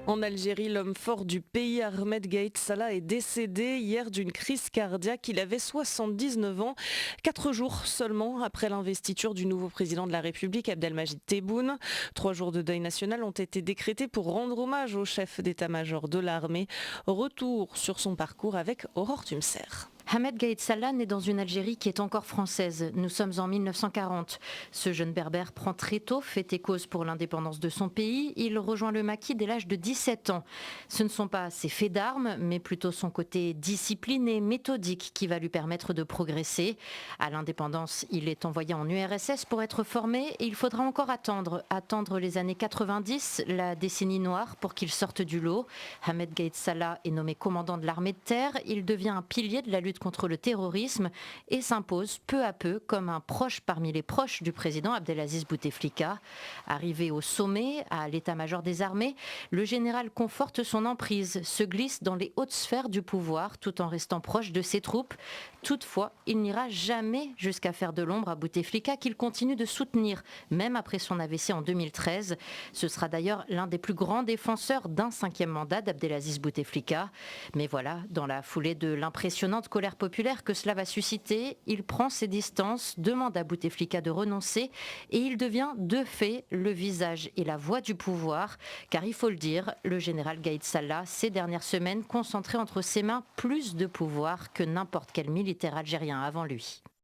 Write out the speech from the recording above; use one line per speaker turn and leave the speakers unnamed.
En Algérie, l'homme fort du pays, Ahmed Gaïd Salah, est décédé hier d'une crise cardiaque. Il avait 79 ans, 4 jours seulement après l'investiture du nouveau président de la République, Abdelmajid Tebboune. 3 jours de deuil national ont été décrétés pour rendre hommage au chef d'état-major de l'armée. Retour sur son parcours avec Aurore Tumser.
Ahmed Gaïd Salah naît dans une Algérie qui est encore française. Nous sommes en 1940. Ce jeune berbère prend très tôt fait et cause pour l'indépendance de son pays. Il rejoint le maquis dès l'âge de 17 ans. Ce ne sont pas ses faits d'armes, mais plutôt son côté discipliné, méthodique qui va lui permettre de progresser. À l'indépendance, il est envoyé en URSS pour être formé et il faudra encore attendre les années 90, la décennie noire, pour qu'il sorte du lot. Ahmed Gaïd Salah est nommé commandant de l'armée de terre. Il devient un pilier de la lutte contre le terrorisme et s'impose peu à peu comme un proche parmi les proches du président Abdelaziz Bouteflika. Arrivé au sommet, à l'état-major des armées, le général conforte son emprise, se glisse dans les hautes sphères du pouvoir tout en restant proche de ses troupes. Toutefois, il n'ira jamais jusqu'à faire de l'ombre à Bouteflika qu'il continue de soutenir, même après son AVC en 2013. Ce sera d'ailleurs l'un des plus grands défenseurs d'un 5e mandat d'Abdelaziz Bouteflika. Mais voilà, dans la foulée de l'impressionnante colère populaire que cela va susciter, il prend ses distances, demande à Bouteflika de renoncer et il devient de fait le visage et la voix du pouvoir. Car il faut le dire, le général Gaïd Salah, ces dernières semaines, concentrait entre ses mains plus de pouvoir que n'importe quel militaire algérien avant lui.